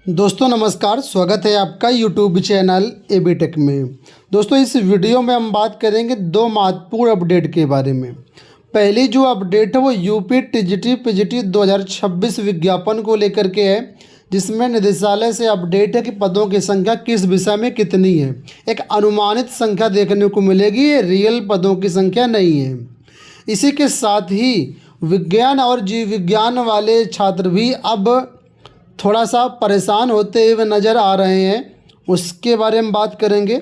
दोस्तों नमस्कार, स्वागत है आपका यूट्यूब चैनल एबी टेक में। दोस्तों इस वीडियो में हम बात करेंगे दो महत्वपूर्ण अपडेट के बारे में। पहली जो अपडेट है वो यूपी टीजीटी पीजीटी 2026 विज्ञापन को लेकर के है, जिसमें निदेशालय से अपडेट है कि पदों की संख्या किस विषय में कितनी है। एक अनुमानित संख्या देखने को मिलेगी, ये रियल पदों की संख्या नहीं है। इसी के साथ ही विज्ञान और जीव विज्ञान वाले छात्र भी अब थोड़ा सा परेशान होते हुए नज़र आ रहे हैं, उसके बारे में बात करेंगे।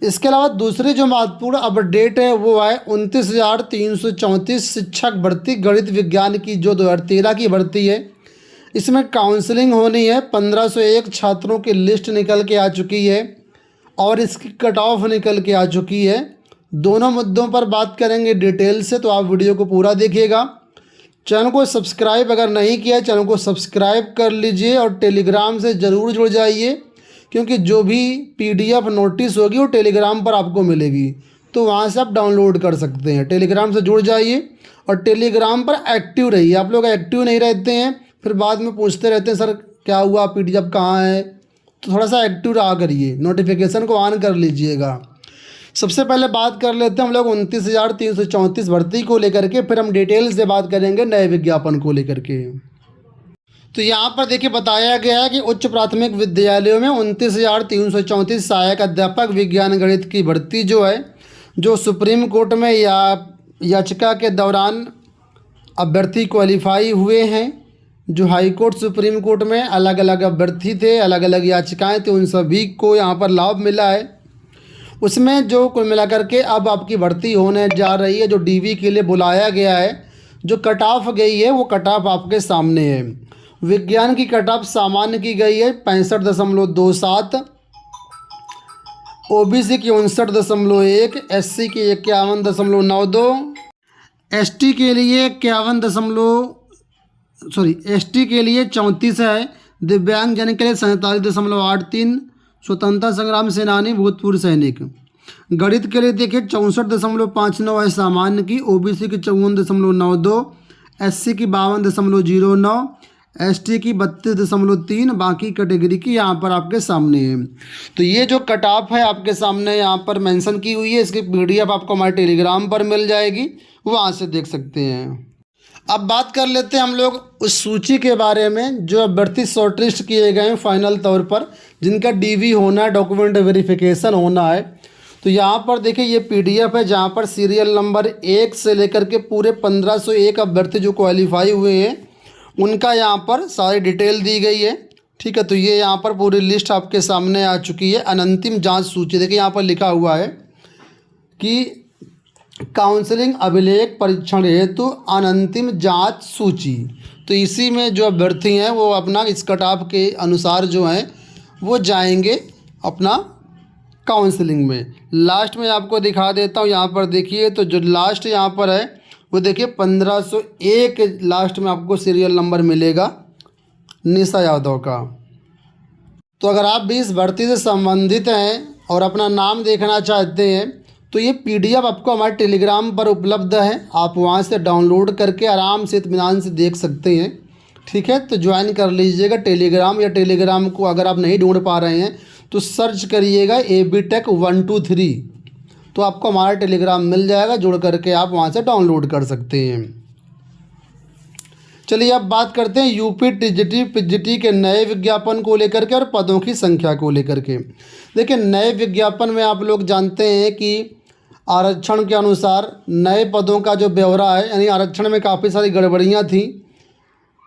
इसके अलावा दूसरी जो महत्वपूर्ण अपडेट है वो है 29,334 शिक्षक भर्ती गणित विज्ञान की, जो 2013 की भर्ती है। इसमें काउंसलिंग होनी है। 1501 छात्रों की लिस्ट निकल के आ चुकी है और इसकी कट ऑफ निकल के आ चुकी है। दोनों मुद्दों पर बात करेंगे डिटेल से, तो आप वीडियो को पूरा देखिएगा। चैनल को सब्सक्राइब अगर नहीं किया है, चैनल को सब्सक्राइब कर लीजिए और टेलीग्राम से ज़रूर जुड़ जाइए, क्योंकि जो भी पीडीएफ नोटिस होगी वो टेलीग्राम पर आपको मिलेगी, तो वहाँ से आप डाउनलोड कर सकते हैं। टेलीग्राम से जुड़ जाइए और टेलीग्राम पर एक्टिव रहिए। आप लोग एक्टिव नहीं रहते हैं, फिर बाद में पूछते रहते हैं सर क्या हुआ, पीडीएफ कहाँ है, तो थोड़ा सा एक्टिव रहा करिए, नोटिफिकेशन को ऑन कर लीजिएगा। सबसे पहले बात कर लेते हैं हम लोग 29,334 भर्ती को लेकर के, फिर हम डिटेल से बात करेंगे नए विज्ञापन को लेकर के। तो यहाँ पर देखिए बताया गया है कि उच्च प्राथमिक विद्यालयों में 29,334 सहायक अध्यापक विज्ञान गणित की भर्ती जो है, जो सुप्रीम कोर्ट में या याचिका के दौरान अभ्यर्थी क्वालिफाई हुए हैं, जो हाई कोर्ट सुप्रीम कोर्ट में अलग अलग अभ्यर्थी थे, अलग अलग याचिकाएँ थी, उन सभी को यहाँ पर लाभ मिला है। उसमें जो कुल मिलाकर के अब आपकी भर्ती होने जा रही है, जो डीवी के लिए बुलाया गया है, जो कट ऑफ गई है वो कट ऑफ आपके सामने है। विज्ञान की कट ऑफ सामान्य की गई है 65.27, ओबीसी की 59.1, एससी की 51.92, एसटी के लिए 34 है, दिव्यांग जन के लिए 47.83, स्वतंत्रता संग्राम सेनानी भूतपूर्व सैनिक। गणित के लिए देखिए 64.59 है सामान्य की, ओबीसी की 54.92, एससी की 52.09, एसटी की 32.3, बाकी कैटेगरी की यहाँ पर आपके सामने है। तो ये जो कट ऑफ है आपके सामने यहाँ पर मेंशन की हुई है, इसकी पीडीएफ आपको हमारे टेलीग्राम पर मिल जाएगी, वहाँ से देख सकते हैं। अब बात कर लेते हैं हम लोग उस सूची के बारे में जो अभ्यर्थी शॉर्टलिस्ट किए गए हैं फाइनल तौर पर, जिनका डीवी होना है, डॉक्यूमेंट वेरिफिकेशन होना है। तो यहाँ पर देखिए ये पीडीएफ है, जहाँ पर सीरियल नंबर 1 से लेकर के पूरे 1501 अभ्यर्थी जो क्वालिफाई हुए हैं उनका यहाँ पर सारी डिटेल दी गई है। ठीक है, तो ये यहाँ पर पूरी लिस्ट आपके सामने आ चुकी है। अनंतिम जाँच सूची देखिए यहाँ पर लिखा हुआ है कि काउंसलिंग अभिलेख परीक्षण हेतु अनंतिम जांच सूची। तो इसी में जो अभ्यर्थी हैं वो अपना इस कट ऑफ के अनुसार जो हैं वो जाएंगे अपना काउंसलिंग में। लास्ट में आपको दिखा देता हूँ, यहाँ पर देखिए, तो जो लास्ट यहाँ पर है वो देखिए 1501 लास्ट में आपको सीरियल नंबर मिलेगा निशा यादव का। तो अगर आप भी इस भर्ती से संबंधित हैं और अपना नाम देखना चाहते हैं तो ये पीडीएफ आपको हमारे टेलीग्राम पर उपलब्ध है, आप वहाँ से डाउनलोड करके आराम से इत्मीनान से देख सकते हैं। ठीक है, तो ज्वाइन कर लीजिएगा टेलीग्राम, या टेलीग्राम को अगर आप नहीं ढूंढ पा रहे हैं तो सर्च करिएगा एबी टेक 123, तो आपको हमारा टेलीग्राम मिल जाएगा, जुड़ करके आप वहाँ से डाउनलोड कर सकते हैं। चलिए अब बात करते हैं यूपी टीजीटी पीजीटी के नए विज्ञापन को लेकर के और पदों की संख्या को लेकर के। देखिए नए विज्ञापन में आप लोग जानते हैं कि आरक्षण के अनुसार नए पदों का जो ब्यौरा है, यानी आरक्षण में काफ़ी सारी गड़बड़ियाँ थी,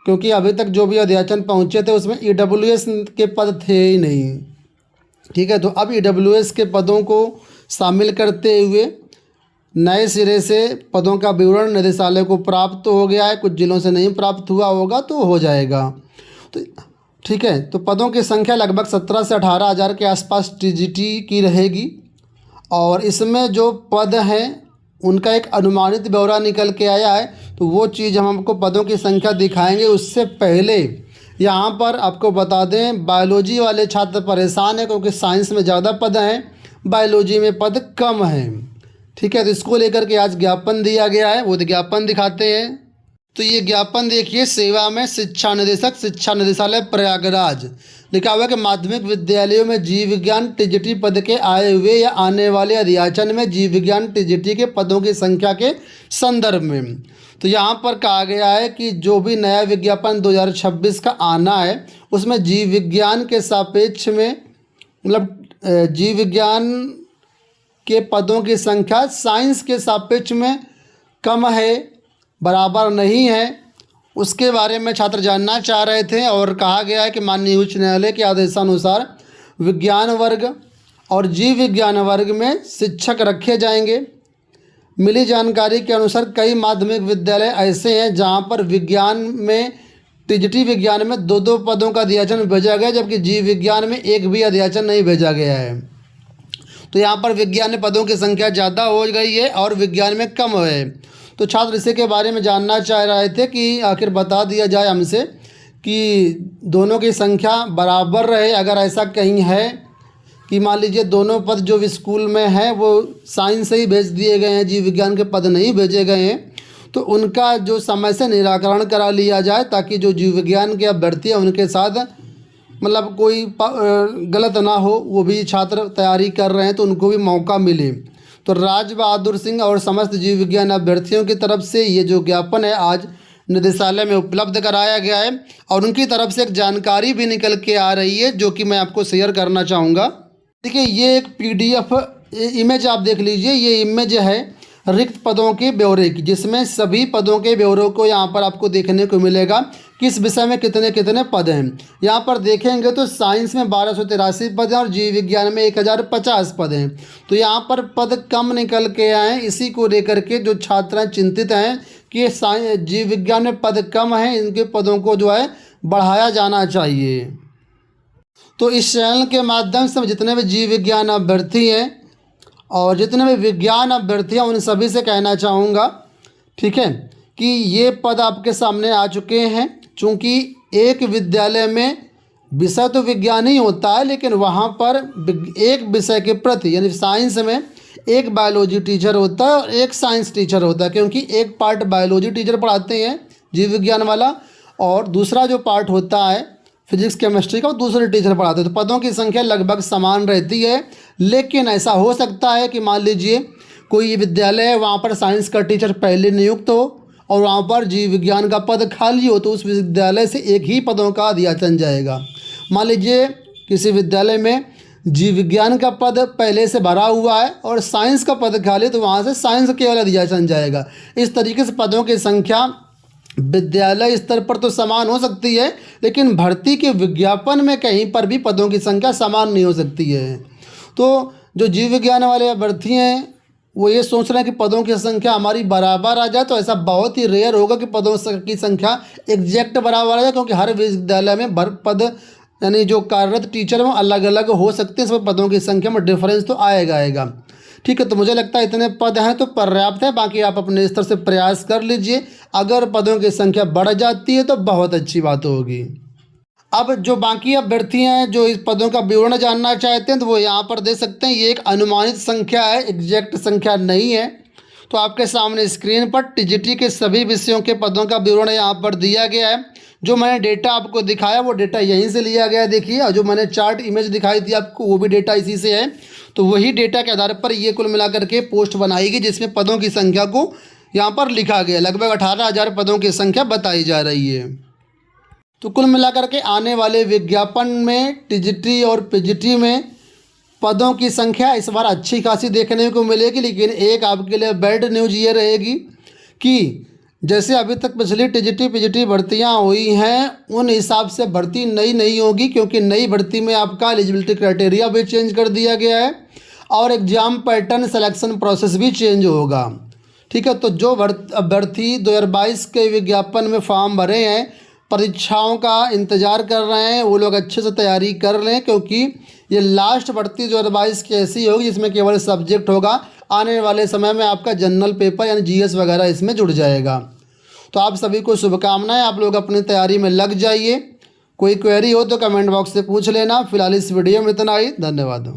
क्योंकि अभी तक जो भी अध्याचन पहुँचे थे उसमें ईडब्ल्यूएस के पद थे ही नहीं। ठीक है, तो अब ईडब्ल्यूएस के पदों को शामिल करते हुए नए सिरे से पदों का विवरण निदेशालय को प्राप्त तो हो गया है, कुछ जिलों से नहीं प्राप्त हुआ होगा तो हो जाएगा। तो ठीक है, तो पदों की संख्या लगभग 17 से 18 हज़ार के आसपास टीजीटी की रहेगी, और इसमें जो पद हैं उनका एक अनुमानित ब्यौरा निकल के आया है, तो वो चीज़ हम आपको पदों की संख्या दिखाएंगे। उससे पहले यहाँ पर आपको बता दें, बायोलॉजी वाले छात्र परेशान हैं क्योंकि साइंस में ज़्यादा पद हैं, बायोलॉजी में पद कम हैं। ठीक है, तो इसको लेकर के आज ज्ञापन दिया गया है, वो ज्ञापन दिखाते हैं। तो ये ज्ञापन देखिए, सेवा में शिक्षा निदेशक, शिक्षा निदेशालय प्रयागराज। लिखा हुआ है कि माध्यमिक विद्यालयों में जीव विज्ञान टीजीटी पद के आए हुए या आने वाले अध्याचन में जीव विज्ञान टीजीटी के पदों की संख्या के संदर्भ में। तो यहाँ पर कहा गया है कि जो भी नया विज्ञापन 2026 का आना है उसमें जीव विज्ञान के सापेक्ष में, मतलब जीव विज्ञान के पदों की संख्या साइंस के सापेक्ष में कम है, बराबर नहीं है, उसके बारे में छात्र जानना चाह रहे थे। और कहा गया है कि माननीय उच्च न्यायालय के आदेशानुसार विज्ञान वर्ग और जीव विज्ञान वर्ग में शिक्षक रखे जाएंगे। मिली जानकारी के अनुसार कई माध्यमिक विद्यालय ऐसे हैं जहां पर विज्ञान में, टीजीटी विज्ञान में 2-2 पदों का अध्याचन भेजा गया, जबकि जीव विज्ञान में एक भी अध्याचन नहीं भेजा गया है। तो यहाँ पर विज्ञान में पदों की संख्या ज़्यादा हो गई है और विज्ञान में कम है। तो छात्र इसी के बारे में जानना चाह रहे थे कि आखिर बता दिया जाए हमसे कि दोनों की संख्या बराबर रहे। अगर ऐसा कहीं है कि मान लीजिए दोनों पद जो स्कूल में हैं वो साइंस से ही भेज दिए गए हैं, जीव विज्ञान के पद नहीं भेजे गए हैं, तो उनका जो समय से निराकरण करा लिया जाए, ताकि जो जीव विज्ञान के अभ्यर्थी हैं उनके साथ मतलब कोई गलत ना हो। वो भी छात्र तैयारी कर रहे हैं तो उनको भी मौका मिले। तो राज बहादुर सिंह और समस्त जीव विज्ञान अभ्यर्थियों की तरफ से ये जो ज्ञापन है आज निदेशालय में उपलब्ध कराया गया है और उनकी तरफ से एक जानकारी भी निकल के आ रही है जो कि मैं आपको शेयर करना चाहूँगा। देखिए, ये एक PDF इमेज आप देख लीजिए। ये इमेज है रिक्त पदों के ब्यौरे की, जिसमें सभी पदों के ब्यौरों को यहाँ पर आपको देखने को मिलेगा, किस विषय में कितने कितने पद हैं। यहाँ पर देखेंगे तो साइंस में 1283 पद हैं और जीव विज्ञान में 1050 पद हैं। तो यहाँ पर पद कम निकल के आए हैं। इसी को लेकर के जो छात्र चिंतित हैं कि जीव विज्ञान में पद कम हैं, इनके पदों को जो है बढ़ाया जाना चाहिए। तो इस चैनल के माध्यम से जितने भी जीव विज्ञान अभ्यर्थी हैं और जितने भी विज्ञान अभ्यर्थी हैं उन सभी से कहना चाहूँगा, ठीक है, कि ये पद आपके सामने आ चुके हैं। चूँकि एक विद्यालय में विषय तो विज्ञान ही होता है, लेकिन वहाँ पर एक विषय के प्रति, यानी साइंस में एक बायोलॉजी टीचर होता है और एक साइंस टीचर होता है, क्योंकि एक पार्ट बायोलॉजी टीचर पढ़ाते हैं जीव विज्ञान वाला और दूसरा जो पार्ट होता है फिजिक्स केमिस्ट्री का वो दूसरे टीचर पढ़ाते हैं। तो पदों की संख्या लगभग समान रहती है, लेकिन ऐसा हो सकता है कि मान लीजिए कोई विद्यालय है वहाँ पर साइंस का टीचर पहले नियुक्त हो और वहाँ पर जीव विज्ञान का पद खाली हो, तो उस विद्यालय से एक ही पदों का अध्याचन जाएगा। मान लीजिए किसी विद्यालय में जीव विज्ञान का पद पहले से भरा हुआ है और साइंस का पद खाली, तो वहाँ से साइंस केवल अध्याचन जाएगा। इस तरीके से पदों की संख्या विद्यालय स्तर पर तो समान हो सकती है, लेकिन भर्ती के विज्ञापन में कहीं पर भी पदों की संख्या समान नहीं हो सकती है। तो जो जीव विज्ञान वाले अभ्यर्थी हैं वो ये सोच रहे हैं कि पदों की संख्या हमारी बराबर आ जाए, तो ऐसा बहुत ही रेयर होगा कि पदों की संख्या एग्जैक्ट बराबर आ जाए, क्योंकि हर विद्यालय में पद यानी जो कार्यरत टीचर हैं वो अलग अलग हो सकते हैं। सब पदों की संख्या में डिफरेंस तो आएगा। ठीक है, तो मुझे लगता है इतने पद हैं तो पर्याप्त है। बाकी आप अपने स्तर से प्रयास कर लीजिए। अगर पदों की संख्या बढ़ जाती है तो बहुत अच्छी बात होगी। अब जो बाकी अभ्यर्थी हैं जो इस पदों का विवरण जानना चाहते हैं तो वो यहाँ पर दे सकते हैं। ये एक अनुमानित संख्या है, एग्जैक्ट संख्या नहीं है। तो आपके सामने स्क्रीन पर टीजीटी के सभी विषयों के पदों का विवरण यहाँ पर दिया गया है। जो मैंने डेटा आपको दिखाया वो डेटा यहीं से लिया गया है, देखिए। और जो मैंने चार्ट इमेज दिखाई थी आपको वो भी डेटा इसी से है। तो वही डेटा के आधार पर ये कुल मिलाकर के पोस्ट बनाई गई, जिसमें पदों की संख्या को यहाँ पर लिखा गया। लगभग 18,000 पदों की संख्या बताई जा रही है। तो कुल मिलाकर के आने वाले विज्ञापन में टीजीटी और पीजीटी में पदों की संख्या इस बार अच्छी खासी देखने को मिलेगी। लेकिन एक आपके लिए बैड न्यूज़ ये रहेगी कि जैसे अभी तक पिछली टीजीटी पीजीटी भर्तियां हुई हैं उन हिसाब से भर्ती नई नहीं होगी, क्योंकि नई भर्ती में आपका एलिजिबिलिटी क्राइटेरिया भी चेंज कर दिया गया है और एग्ज़ाम पैटर्न सिलेक्शन प्रोसेस भी चेंज होगा। ठीक है, तो जो अभ्यर्थी 2022 के विज्ञापन में फॉर्म भरे हैं, परीक्षाओं का इंतज़ार कर रहे हैं, वो लोग अच्छे से तैयारी कर लें, क्योंकि ये लास्ट भर्ती 2022 की ऐसी होगी जिसमें केवल सब्जेक्ट होगा। आने वाले समय में आपका जनरल पेपर यानी जीएस वगैरह इसमें जुड़ जाएगा। तो आप सभी को शुभकामनाएं। आप लोग अपनी तैयारी में लग जाइए। कोई क्वेरी हो तो कमेंट बॉक्स से पूछ लेना। फिलहाल इस वीडियो में इतना ही। धन्यवाद।